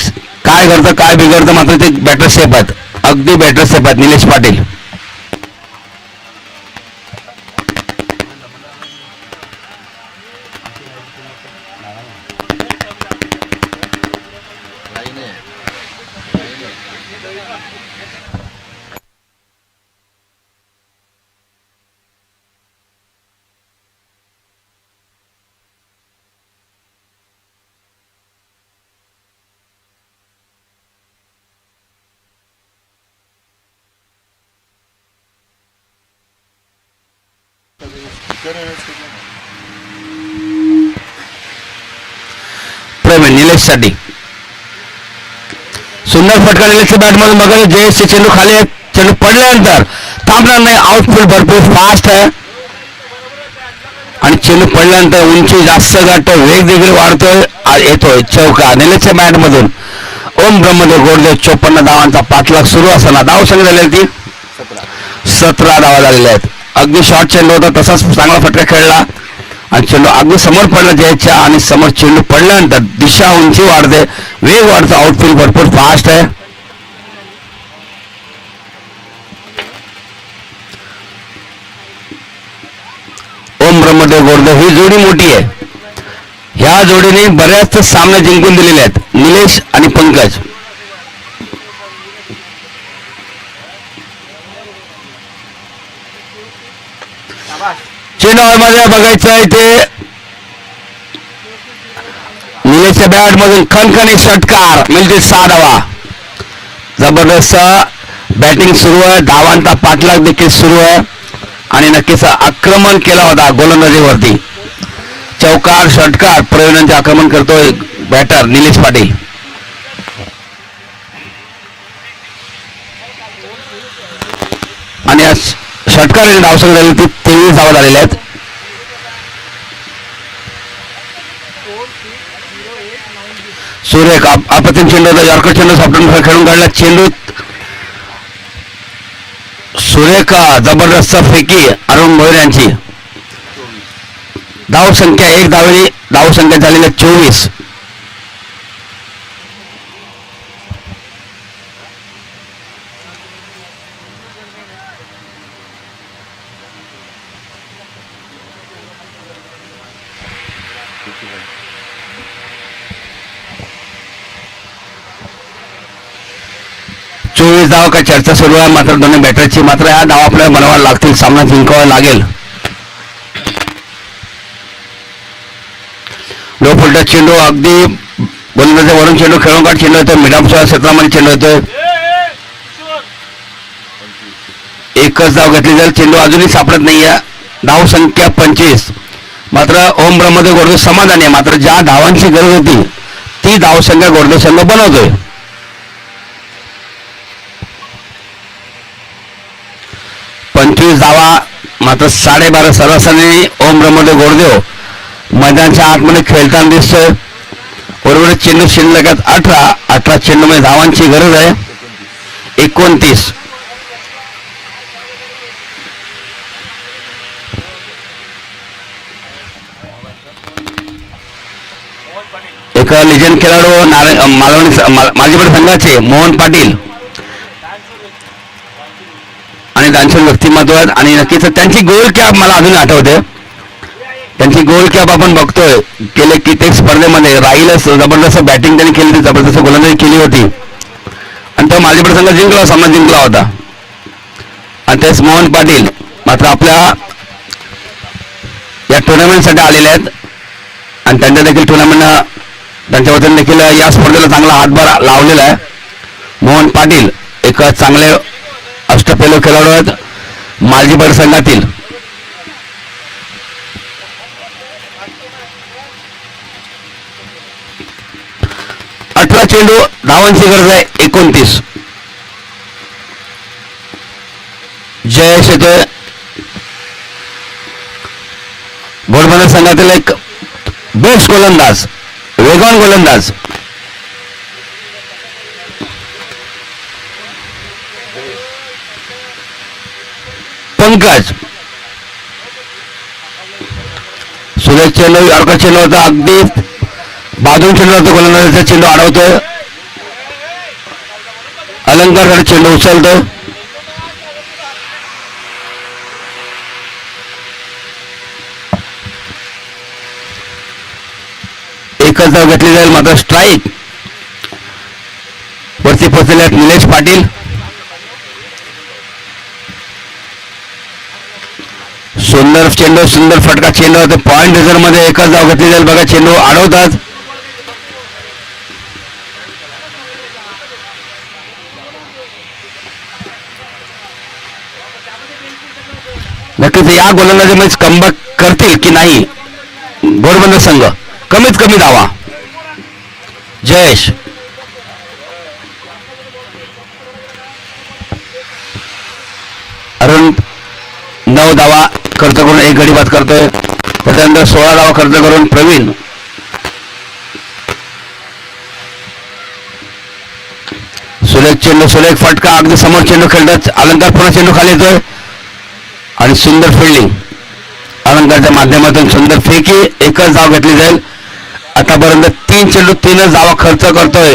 काय करतं काय बिघडतं, मात्र ते बॅटर सेफ आहेत, अगदी बॅटर सेफ आहेत. निलेश पाटील प्रवीण निलेश साठी सुंदर फटका निलेशच्या बॅटमधून. बघा जयेशचे चेंडू खाली आहे. चेंडू पडल्यानंतर थांबणार नाही. आउटफील्ड भरपूर फास्ट आहे आणि चेंडू पडल्यानंतर उंची जास्त गाठतो, वेग देखील वाढतोय, येतोय चौका निलेशच्या बॅटमधून. ओम ब्रह्मदेव गोडदेव 54 धावांचा पाठलाग सुरू असताना धाव संख्या झाली ती 17 धावा झालेल्या आहेत. अगदी शॉर्ट चेंडू होता, तसाच चांगला फटका खेळला आणि चेंडू अगदी समोर पडला जयच्या आणि समोर चेंडू पडल्यानंतर दिशा उंची वाढते, वेग वाढतो, आउटफील्ड भरपूर फास्ट आहे. ओम ब्रह्मदेव गोडदेव ही जोडी मोठी आहे. ह्या जोडीने बऱ्याच सामने जिंकून दिलेले आहेत निलेश आणि पंकज. चेंडू मध्ये बघायचं आहे ते निलेशच्या बॅट मधून खणखणीत षटकार मिळते 6 धावा. जबरदस्त बॅटिंग सुरू आहे, धावांचा पाठलाग देखील सुरू आहे आणि नक्कीच आक्रमण केला होता गोलंदाजीवरती. चौकार षटकार प्रयोजनांचे आक्रमण करतोय बॅटर निलेश पाटील. आणि षटकार धावसंख्या झाली ती 23 धावा झालेल्या आहेत. सूर्य अप्रतिम चेंडू होता, यॉर्कर चेंडू सॉफ्टवेअर खेळून काढला. चेंडू सूर्य का जबरदस्त फेकी अरुण भोईर यांची. धाव संख्या 1 धावेने धाव संख्या झालेल्या 24. धाव का चर्चा सुरू आहे. मात्र दोन्ही बॅटरची मात्र या धाव आपल्याला बनवावा लागतील. सामना जिंकावा लागेल. लो फुलटा चेंडू अगदी गोलंदाजा वरून चेंडू खेळून काढ चेंडू होतो. मिडामच्या क्षेत्रामध्ये चेंडू होतोय. एकच धाव घेतली जाईल. चेंडू अजूनही सापडत नाहीये. धाव संख्या 25. मात्र ओम ब्रह्मदेव गोडदेव समाधानी आहे. मात्र ज्या धावांची गरज होती ती धाव संख्या गोडदेव संघ बनवतोय. 25 धावा मात्र 12.5 सरासरी ओम ब्रह्मदेव गोडदेव मैदानाच्या आतमध्ये खेळताना दिसतोय. बरोबर चेंडू शिल्लक आहेत 18 चेंडूमध्ये धावांची गरज आहे 29. एक लिजंड खेळाडू मालवणी संघाचे मोहन पाटील आणि दानशूर व्यक्तिमत्व आहेत. आणि नक्कीच त्यांची गोल कॅप मला अजून आठवते. त्यांची गोल कॅप आपण बघतोय. गेले कित्येक स्पर्धेमध्ये राहीलच जबरदस्त बॅटिंग त्यांनी केली होती. जबरदस्त गोलंदाजी केली होती आणि तो माझ्याकडे संघ जिंकला सामना जिंकला होता. आणि तेच मोहन पाटील मात्र आपल्या या टुर्नामेंटसाठी आलेले आहेत. आणि त्यांच्या देखील त्यांच्या वतीने देखील या स्पर्धेला चांगला हातभार लावलेला आहे. मोहन पाटील एक चांगले अष्टपैलू खेळाडू आहेत मालजीपड संघातील. चेंडू धावांची गरज आहे 29. जयेश येतोय. घोडबंदर संघातील एक बेस्ट गोलंदाज वेगवान गोलंदाज पंकज. सुरेश चेंडू अर्का चेंडू होता अगदी बाजून चेंडू होतो. गोलंदाजाचा चेंडू अडवतोय. अलंकार चेंडू उचलतो. एकच धाव घेतली जाईल. मात्र स्ट्राईक वरती पोहोचलेले आहेत निलेश पाटील. सुंदर चेंडू सुंदर फटका चेंडू होते. पॉइंट रिझर्व मध्ये एकच धाव घेतली जाईल. बघा चेंडू अडवतात. नक्कीच या गोलंदाजीमध्ये कमबॅक करतील की नाही घोडबंदर संघ. कमीत कमी धावा. जयेश अरुण 9 धावा खर्च करून 1 गडी बाद करतोय. त्याच्यानंतर 16 धावा खर्च करून प्रवीण. सुरेख चेंडू सुरेख फटका अगदी समोर चेंडू खेळतात. अलंकार पुन्हा चेंडू खाली येतोय आणि सुंदर फिल्डिंग अलंकारच्या माध्यमातून सुंदर फेकी. एकच धाव घेतली जाईल. आतापर्यंत 3 चेंडू 3च धावा खर्च करतोय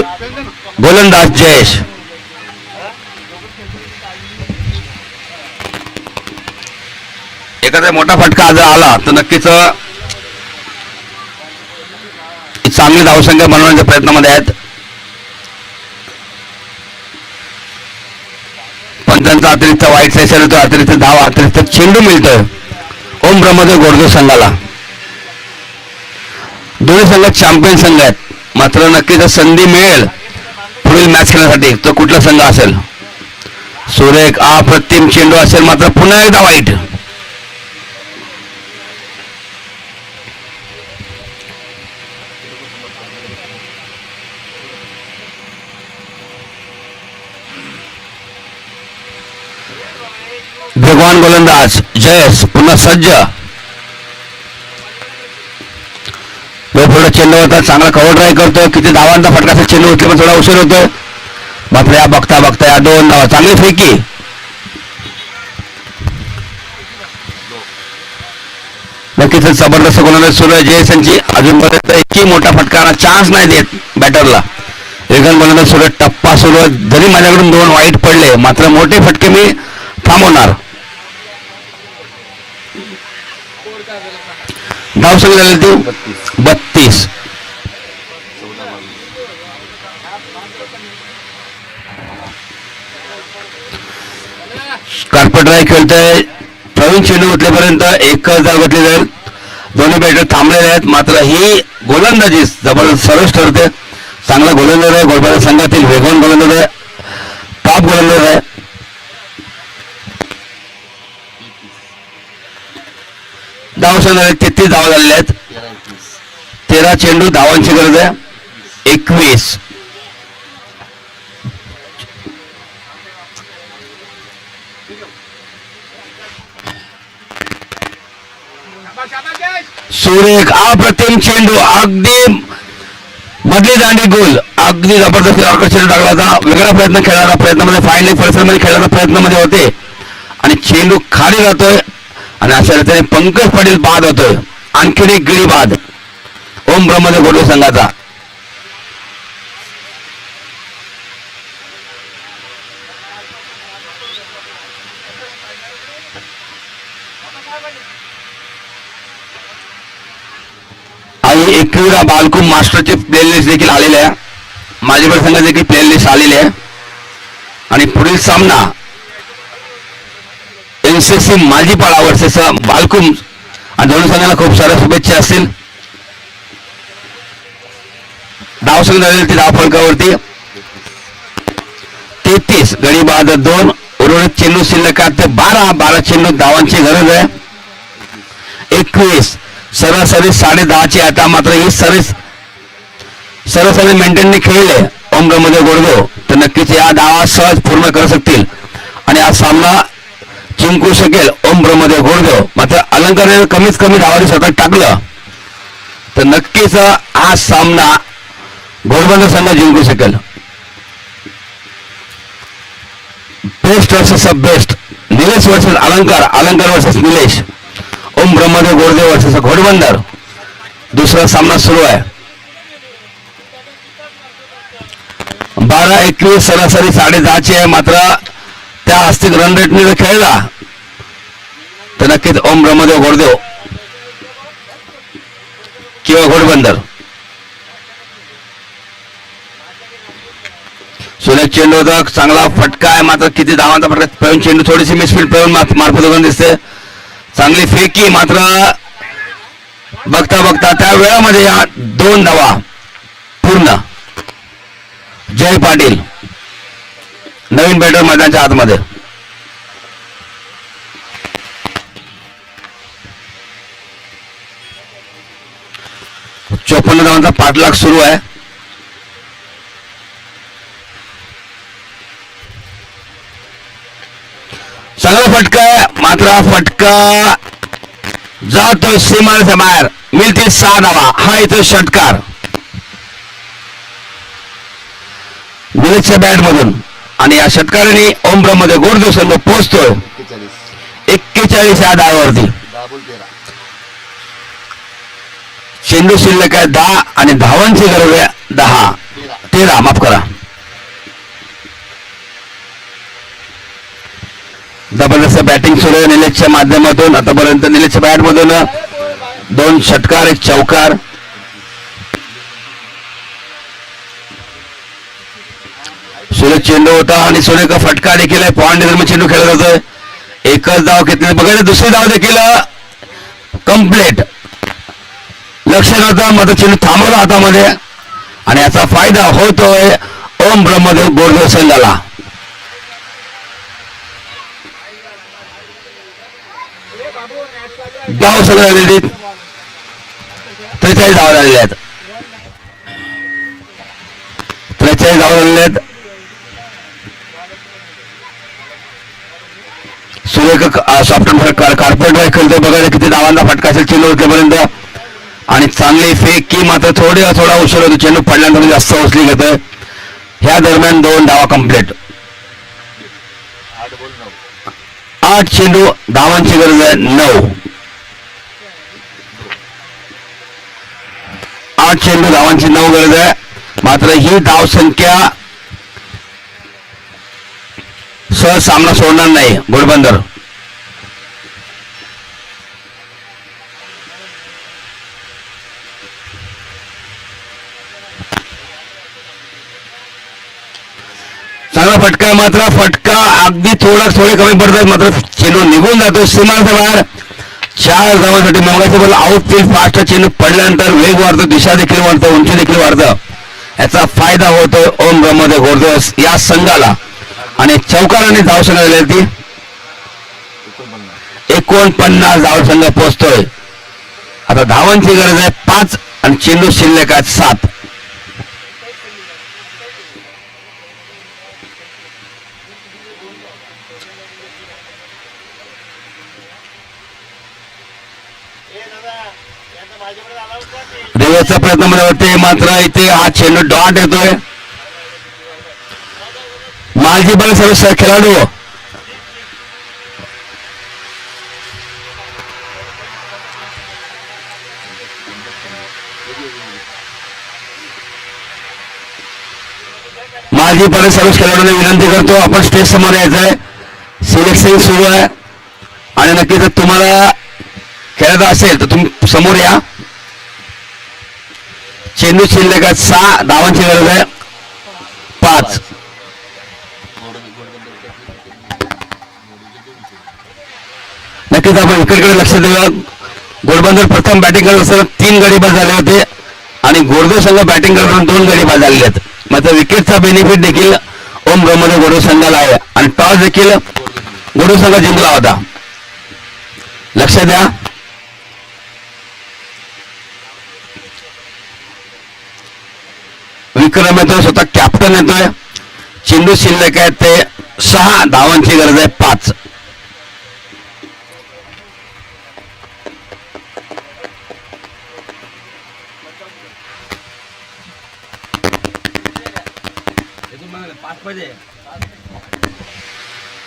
गोलंदाज जयेश. एखादा मोठा फटका जर आला तर नक्कीच चांगली धावसंख्या बनवण्याच्या प्रयत्नामध्ये आहेत. पंचांचा अतिरिक्त वाईट सेशन होतो. अतिरिक्त धाव अतिरिक्त चेंडू मिळतोय ओम ब्रह्मदेव गोडदेव संघाला. दोन्ही संघ चॅम्पियन संघ आहेत. मात्र नक्कीच संधी मिळेल पुढील मॅच खेळण्यासाठी. तो कुठला संघ असेल. सुरेख अप्रतिम चेंडू असेल मात्र पुन्हा एकदा वाईट. भगवान गोलंदाज जयेश पुन्हा सज्ज. चेंडू होता. चांगला कव्हर ट्राय करतोय. किती धावांचा फटका चेंडू उचले पण थोडा उशीर होतोय. मात्र या बघता बघता या 2 धावा. चांगली फेकी. नक्कीच जबरदस्त गोलंदाज सुरू आहे जयेश यांची. अजूनपर्यंत एकही मोठा फटकारा चान्स नाही देत बॅटरला. वेगन गोलंदाज सुरू आहे, टप्पा सुरू आहे. जरी माझ्याकडून 2 वाईट पडले मात्र मोठे फटके मी थांबवणार. धावसंख्या झाली ती 32. कार्पेट राय खेळतोय. प्रवीण चेंडू उचलेपर्यंत एकच धाव घेतली जाईल. दोन्ही बॅटर थांबलेले आहेत मात्र ही गोलंदाजी जबरदस्त सरस ठरते. चांगला गोलंदाज आहे. गोलंदाज संघातील वेगवान गोलंदाज आहे, टॉप गोलंदाज आहे. धावसंख्या 33 धावा झालेल्या आहेत. 13 चेंडू, धावांची गरज आहे 21. सुरेख अप्रतिम चेंडू, अगदी मधली दांडी गोल, अगदी जबरदस्त चेंडू टाकला होता. वेगळा प्रयत्न खेळणारा प्रयत्नामध्ये फायनल परिसरामध्ये खेळण्याचा प्रयत्नामध्ये होते आणि चेंडू खाली जातोय आणि अशा रीतीने पंकज पाटील बाद होतोय. आणखी एक गिरी बाद ओम ब्रह्मदेव गोडवे संघाचा. आणि 21 बालकुम मास्टरचे प्लेलिस्ट देखील आलेले आहे. माझ्याकडे संघात देखील प्लेलिस्ट आलेली आहे. आणि पुढील सामना एनसीसी मालजीपाडा वर्सेस बालकुम आणि दोन्ही संघांना खूप साऱ्या शुभेच्छा असतील. धावसंख्या झालेली ती धाव फलकावरती 33. गडी बाद 2. उर्वरित चेंडू शिल्लक ते 12 चेंडू, धावांची गरज आहे 21. सरासरी 10.5ची आता मात्र ही सरासरी मेंटेनने खेळले ओम ब्रह्मदेव गोडदेव तर नक्कीच या धावा सहज पूर्ण करू शकतील आणि हा सामना जिंकू शकेल ओम ब्रह्मदेव गोडदेव. मात्र अलंकाराने कमीत कमी धावांनी शतक टाकलं तर नक्कीच हा सामना घोडबंदर संघ जिंकू शकेल. Best versus best, Nilesh versus अलंकार, अलंकार वर्सेस निलेश, ओम ब्रह्मदेव गोडदेव वर्सेस घोडबंदर. दुसरा सामना सुरू आहे. 12-21 सरासरी 10.5ची आहे. मात्र त्या आस्तिक रन रेटने जर खेळला तर नक्कीच ओम ब्रह्मदेव गोडदेव किंवा घोडबंदर. सुरेख चेंडू होता, चांगला फटका आहे मात्र किती धावांचा फटका. प्रवीण चेंडू थोडीशी मिसफील्ड प्रवीण मार्फत होऊन दिसते. चांगली फेकी मात्र बघता बघता त्या वेळामध्ये या 2 धावा पूर्ण. जय पाटील नवीन बॅटर मैदानाच्या आतमध्ये. चोपन्न धावांचा पाठलाग सुरू आहे. चांगला फटका आहे मात्र हा फटका जातोय सीमारेच्या बाहेर. मिळतील 6 धावा. हा इथं षटकार निलेशच्या बॅट मधून आणि या षटकाराने ओम ब्रह्मदेव गोडदेव संघ पोहोचतोय 41 या धावावरती. चेंडू शिल्लक आहे 10 आणि धावांची गरज आहे 13 माफ करा. जबरदस्त बॅटिंग सुरू आहे निलेशच्या माध्यमातून. आतापर्यंत निलेशच्या बॅट मधून 2 षटकार 1 चौकार. सुरेख चेंडू होता आणि सुरेख फटका देखील आहे. पॉइंट दरम्यान चेंडू खेळत होतोय. एकच धाव घेतली बघा. दुसरी धाव देखील कंप्लीट. लक्ष नव्हतं मात्र चेंडू थांबवला हातामध्ये आणि याचा फायदा होतोय ओम ब्रह्मदेव गोडदेव संघाला. धाव सगळ्या 43 धावा झालेल्या आहेत. 43 धावा झालेल्या आहेत. सुरेख सॉफ्ट कार्पेट वर खेळतोय. बघायला किती धावांचा फटका असेल चेंडू उचलेपर्यंत आणि चांगली फेक की मात्र थोडा उशीर होतो. चेंडू पडल्यानंतर जास्त उचली घेतोय. ह्या दरम्यान 2 धावा कंप्लीट. 8 चेंडू, धावांची गरज आहे 9. डॉट चेंडू, धावांची 9 गरज आहे. मात्र ही धाव संख्या सहज सामना सोडणार नाही घोडबंदर. चांगला फटका, मात्र फटका अगदी थोडे कमी पडतात, मात्र चेंडू निघून जातो सीमाच्या बाहेर. 4 धावांसाठी मगाशी बोल आउटफील्ड फास्ट चेंडू पडल्यानंतर वेग वाढतो, दिशा देखील वाढतं, उंची देखील वाढतं. याचा फायदा होतोय ओम ब्रह्मदेव घोडदेव या संघाला. आणि चौकाराने धाव संघ ती 49 धाव संघ पोहोचतोय. आता धावांची गरज आहे 5 आणि चेंडू शिल्लक आहेत 7. रिव्हर्सचा प्रयत्न मध्ये होते, मात्र इथे हा चेंडू डॉट येतोय. मालजी बल सर्व खेळाडू मालजी बल सर्व खेळाडूंना विनंती करतो, आपण स्टेज समोर यायचंय. सिलेक्शन सुरू आहे आणि नक्की जर तुम्हाला खेळायचं असेल तर तुम्ही समोर या. चेंडू शिल्लक आहे 6, धावांची गरज आहे 5. नक्कीच आपण इकडे लक्ष देऊया. घोडबंदर प्रथम बॅटिंग करत असताना 3 गडी बाद झाले होते आणि घोडदेव संघ बॅटिंग करताना 2 गडी बाद झालेले आहेत. मात्र विकेटचा बेनिफिट देखील ओम ब्रह्मदेव घोडदेव संघाला आहे आणि टॉस देखील घोडदेव संघ जिंकला होता. लक्ष द्या. विक्रम येतोय, स्वतः कॅप्टन येतोय. चेंडू शिल्लक आहे ते 6, धावांची गरज आहे 5.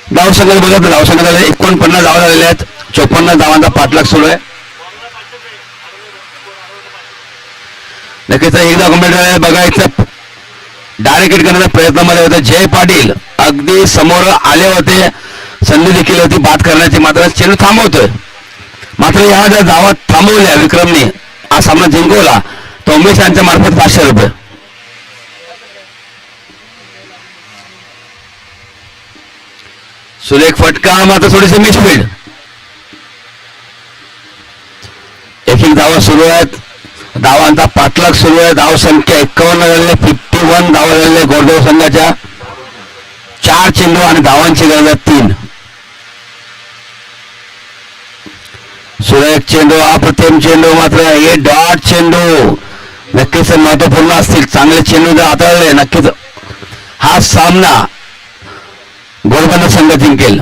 धाव संघाला बघा, धाव संघाला 49 धावा झालेल्या आहेत. 54 धावांचा पाठलाग सुरू आहे. नक्कीच एकदा कॉम्प्लीट बघायचं. डायरेक्ट हिट करण्याच्या प्रयत्नामध्ये होते जय पाटील, अगदी समोर आले होते, संधी देखील होती बाद करण्याची, मात्र चेंडू थांबवतोय. मात्र या ज्या धावा थांबवल्या विक्रमने हा सामना जिंकवला, तो उमेश यांच्या मार्फत 500 रुपये. सुरेख फटका, मात्र थोडीशी मिसफील्ड. एक धावा सुरू आहेत, धावांचा पाठलाग सुरू आहे. धाव संख्या 51 झालेले, 51 धावा झालेले घोडदेव संघाच्या. 4 चेंडू आणि धावांची गरज आहे 3. सुरेख चेंडू, अप्रतिम चेंडू, मात्र हे डॉट चेंडू नक्कीच महत्वपूर्ण असतील. चांगले चेंडू जर हाताळले नक्कीच हा सामना घोडबंदर संघ जिंकेल.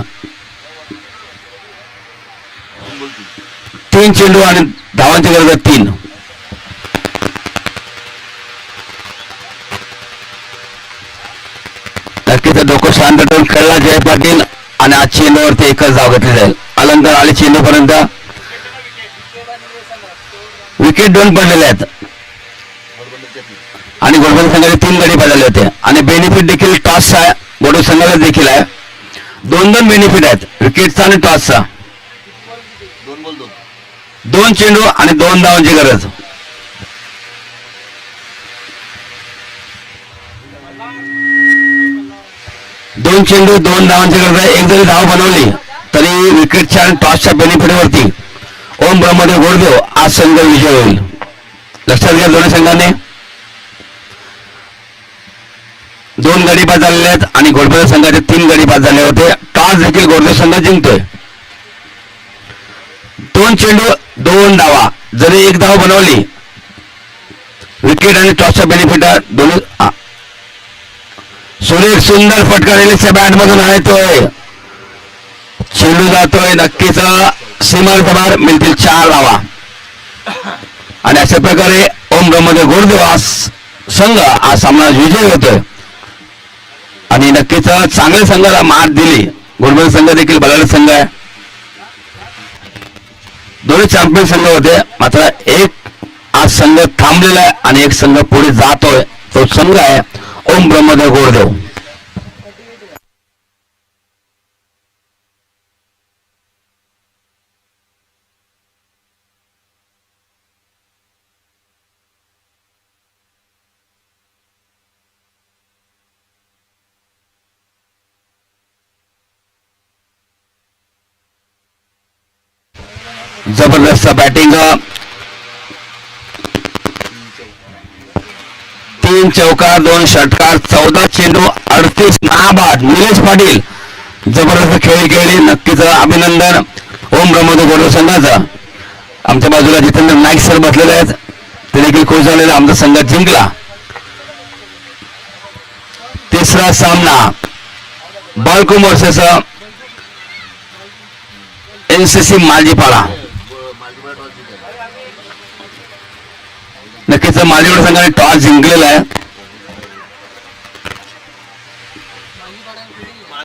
3 चेंडू आणि धावांची गरज आहे 3. नक्कीच डोकं शांत ठेवून खेळला जय पाटील आणि आज चेंडूवरती एकच धाव घेतली जाईल. अलंकार आले चेंडूपर्यंत. विकेट 2 पडलेले आहेत आणि घोडबंदर संघाचे 3 गडी बाद झाले होते आणि बेनिफिट देखील टॉसचा आहे. घोडबंदर संघाला देखील आहे. 2 बेनिफिट आहेत, विकेटचा आणि टॉसचा. 2 चेंडू आणि 2 धावांची गरज. दोन चेंडू 2 धावांची गरज आहे. एक जरी धाव बनवली तरी विकेटच्या आणि टॉसच्या बेनिफिटवरती ओम ब्रह्मदेव घोडदेव आज संघ विजय होईल. लक्षात घ्या, दोन्ही संघाने 2 गडी बाद झालेले आहेत आणि घोडबंदर संघाचे 3 गडी बाद झाले होते. टॉस देखील घोडदेव संघ जिंकतोय. 2 चेंडू 2 धावा, जरी 1 धाव बनवली विकेट आणि टॉसच्या बेनिफिट दोन्ही. सुरेख सुंदर फटका रिलीजच्या बॅट मधून येतोय, चेंडू जातोय. नक्कीच सीमारेषेच्या बाहेर मिळतील 4 धावा आणि अशा प्रकारे ओम ब्रह्मदेव घोडदेव हा संघ हा सामना विजय होतोय आणि नक्कीच चांगल्या संघाला मात दिली. घोडबंदर संघ देखील बलाढ्य संघ आहे. दोन्ही चॅम्पियन संघ होते, मात्र एक हा संघ थांबलेला आहे आणि एक संघ पुढे जातोय. तो संघ आहे ओम ब्रह्मदेव गोडदेव. जबरदस्त बॅटिंग, 3 चौकार 2 षटकार, 14 चेंडू 38 नाबाद. निलेश पाटील जबरदस्त खेळी खेळली. नक्कीच अभिनंदन ओम ब्रह्मदेव गोडदेव संघाचं. आमच्या बाजूला जितेंद्र नाईक सर बसलेले आहेत, ते देखील खुश झालेले. आमचा संघ जिंकला. तिसरा सामना बाळकुम वर्सेस NCC मालजीपाडा. नक्कीच मालजीपाडा संघाने टॉस जिंकलेला आहे.